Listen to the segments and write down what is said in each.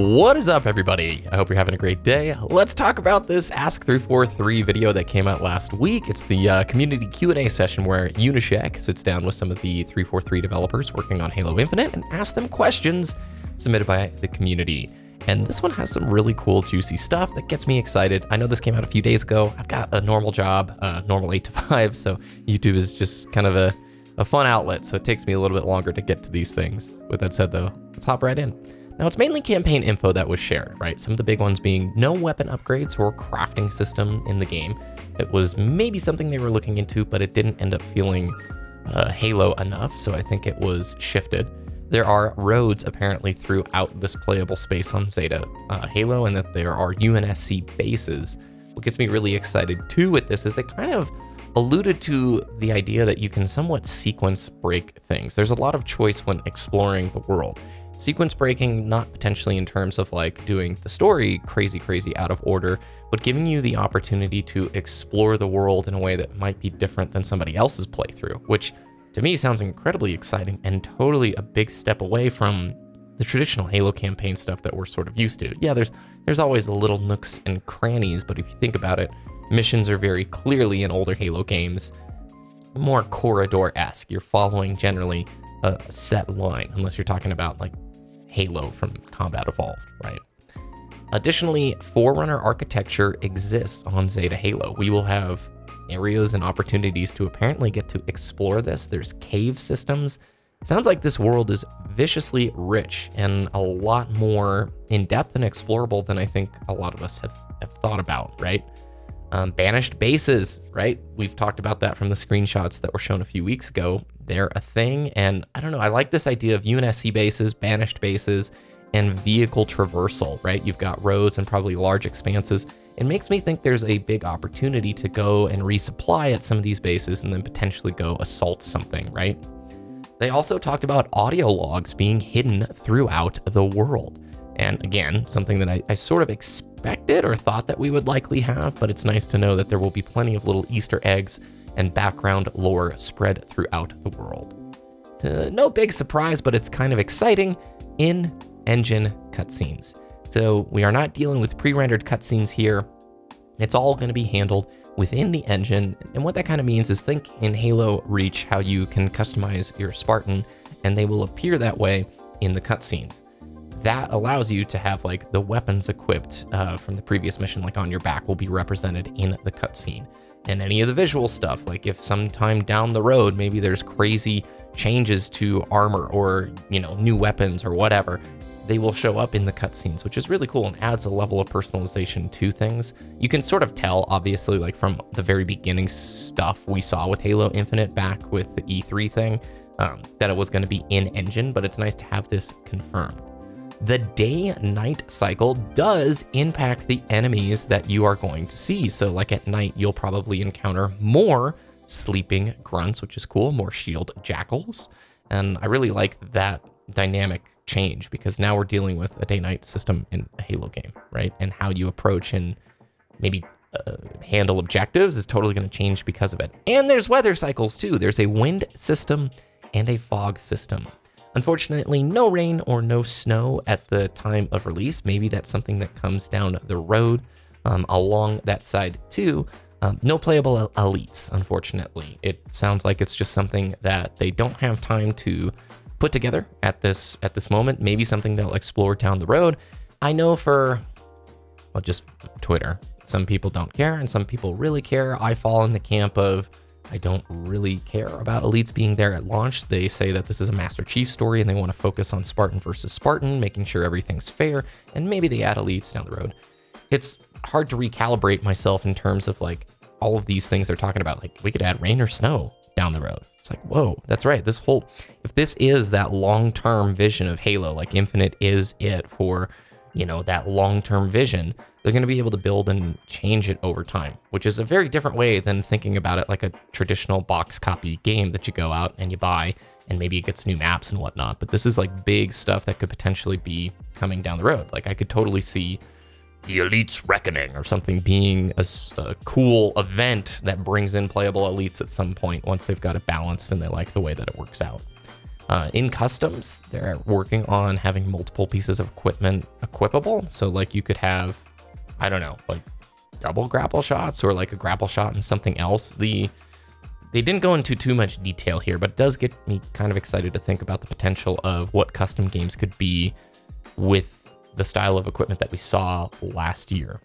What is up, everybody? I hope you're having a great day. Let's talk about this Ask 343 video that came out last week. It's the community Q&A session where UNSC sits down with some of the 343 developers working on Halo Infinite and asks them questions submitted by the community. And this one has some really cool, juicy stuff that gets me excited. I know this came out a few days ago. I've got a normal job, normal 8 to 5, so YouTube is just kind of a fun outlet, so it takes me a little bit longer to get to these things. With that said, though, let's hop right in. Now, it's mainly campaign info that was shared, right? Some of the big ones being no weapon upgrades or crafting system in the game. It was maybe something they were looking into, but it didn't end up feeling Halo enough, so I think it was shifted. There are roads apparently throughout this playable space on Zeta Halo, and that there are UNSC bases. What gets me really excited too with this is they kind of alluded to the idea that you can somewhat sequence break things. There's a lot of choice when exploring the world. Sequence breaking, not potentially in terms of like doing the story crazy out of order, but giving you the opportunity to explore the world in a way that might be different than somebody else's playthrough, which to me sounds incredibly exciting and totally a big step away from the traditional Halo campaign stuff that we're sort of used to. Yeah, there's always the little nooks and crannies, but if you think about it, missions are very clearly in older Halo games more corridor-esque. You're following generally a set line, unless you're talking about like Halo from Combat Evolved, right? Additionally, Forerunner architecture exists on Zeta Halo. We will have areas and opportunities to apparently get to explore this. There's cave systems. Sounds like this world is viciously rich and a lot more in-depth and explorable than I think a lot of us have thought about, right? Banished bases, right? We've talked about that from the screenshots that were shown a few weeks ago. They're a thing, and I don't know, I like this idea of UNSC bases, banished bases, and vehicle traversal, right? You've got roads and probably large expanses. It makes me think there's a big opportunity to go and resupply at some of these bases and then potentially go assault something, right? They also talked about audio logs being hidden throughout the world. And again, something that I sort of expected or thought that we would likely have, but it's nice to know that there will be plenty of little Easter eggs and background lore spread throughout the world. No big surprise, but it's kind of exciting. In-engine cutscenes. So we are not dealing with pre-rendered cutscenes here. It's all going to be handled within the engine. And what that kind of means is think in Halo Reach how you can customize your Spartan, and they will appear that way in the cutscenes. That allows you to have like the weapons equipped from the previous mission, like on your back, will be represented in the cutscene. And any of the visual stuff, like if sometime down the road, maybe there's crazy changes to armor or, you know, new weapons or whatever, they will show up in the cutscenes, which is really cool and adds a level of personalization to things. You can sort of tell, obviously, like from the very beginning stuff we saw with Halo Infinite back with the E3 thing, that it was going to be in-engine, but it's nice to have this confirmed. The day-night cycle does impact the enemies that you are going to see. So like at night, you'll probably encounter more sleeping grunts, which is cool, more shield jackals. And I really like that dynamic change because now we're dealing with a day-night system in a Halo game, right? And how you approach and maybe handle objectives is totally going to change because of it. And there's weather cycles too. There's a wind system and a fog system. Unfortunately, no rain or no snow at the time of release. Maybe that's something that comes down the road along that side too. No playable elites, unfortunately. It sounds like it's just something that they don't have time to put together at this moment. Maybe something they'll explore down the road. I know for, well, just Twitter, some people don't care and some people really care. I fall in the camp of I don't really care about elites being there at launch. They say that this is a Master Chief story and they want to focus on Spartan versus Spartan, making sure everything's fair, and maybe they add elites down the road. It's hard to recalibrate myself in terms of like all of these things they're talking about. Like we could add rain or snow down the road. It's like, whoa, that's right. If this is that long-term vision of Halo, like Infinite is it for, you know, that long-term vision, they're going to be able to build and change it over time, which is a very different way than thinking about it like a traditional box copy game that you go out and you buy and maybe it gets new maps and whatnot. But this is like big stuff that could potentially be coming down the road. Like I could totally see the Elites Reckoning or something being a cool event that brings in playable elites at some point once they've got it balanced and they like the way that it works out. In customs, they're working on having multiple pieces of equipment equipable. So like you could have, I don't know, like double grapple shots or like a grapple shot and something else. They didn't go into too much detail here, but it does get me kind of excited to think about the potential of what custom games could be with the style of equipment that we saw last year.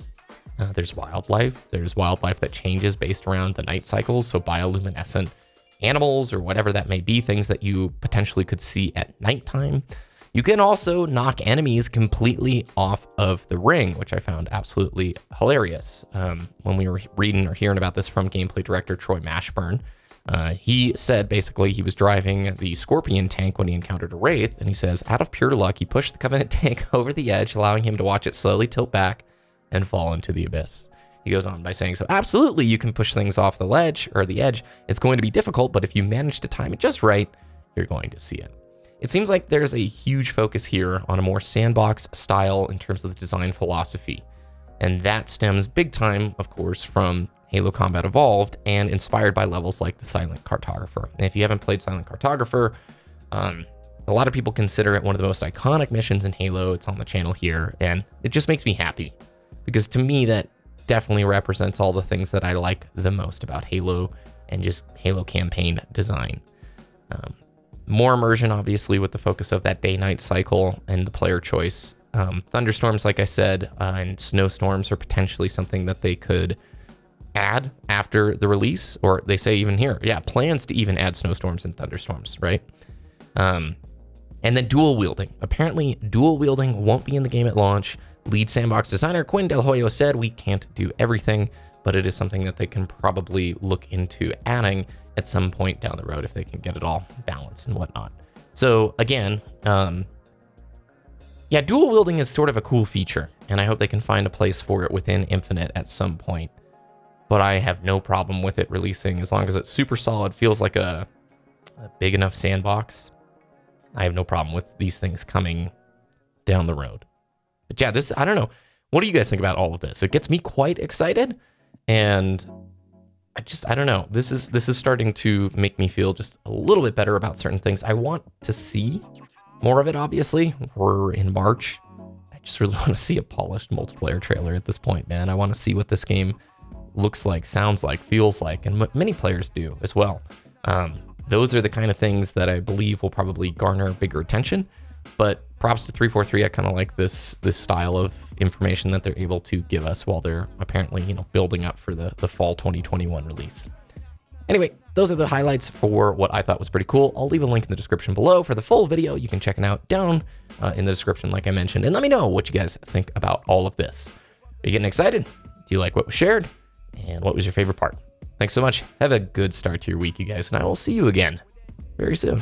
There's wildlife. There's wildlife that changes based around the night cycles. So bioluminescent animals or whatever that may be, things that you potentially could see at nighttime. You can also knock enemies completely off of the ring, which I found absolutely hilarious. When we were reading or hearing about this from gameplay director Troy Mashburn, he said basically he was driving the Scorpion tank when he encountered a Wraith, and he says, out of pure luck, he pushed the Covenant tank over the edge, allowing him to watch it slowly tilt back and fall into the abyss. He goes on by saying, so absolutely you can push things off the ledge or the edge. It's going to be difficult, but if you manage to time it just right, you're going to see it. It seems like there's a huge focus here on a more sandbox style in terms of the design philosophy. And that stems big time, of course, from Halo Combat Evolved and inspired by levels like the Silent Cartographer. And if you haven't played Silent Cartographer, a lot of people consider it one of the most iconic missions in Halo. It's on the channel here, and it just makes me happy because to me, that definitely represents all the things that I like the most about Halo and just Halo campaign design. More immersion, obviously, with the focus of that day-night cycle and the player choice. Thunderstorms, like I said, and snowstorms are potentially something that they could add after the release, or they say even here, yeah, plans to even add snowstorms and thunderstorms, right? And then dual wielding. Apparently, dual wielding won't be in the game at launch. Lead Sandbox designer Quinn Del Hoyo said, we can't do everything, but it is something that they can probably look into adding at some point down the road if they can get it all balanced and whatnot. So again, yeah, dual wielding is sort of a cool feature, and I hope they can find a place for it within Infinite at some point. But I have no problem with it releasing as long as it's super solid, feels like a big enough sandbox. I have no problem with these things coming down the road. But yeah, this, I don't know. What do you guys think about all of this? It gets me quite excited, and I don't know. This is starting to make me feel just a little bit better about certain things. I want to see more of it, obviously. We're in March. I just really want to see a polished multiplayer trailer at this point, man. I want to see what this game looks like, sounds like, feels like, and what many players do as well. Those are the kind of things that I believe will probably garner bigger attention. But props to 343. I kind of like this style of information that they're able to give us while they're apparently, you know, building up for the fall 2021 release. Anyway, those are the highlights for what I thought was pretty cool. I'll leave a link in the description below for the full video. You can check it out down in the description, like I mentioned, and let me know what you guys think about all of this. Are you getting excited? Do you like what was shared? And what was your favorite part? Thanks so much. Have a good start to your week, you guys, and I will see you again very soon.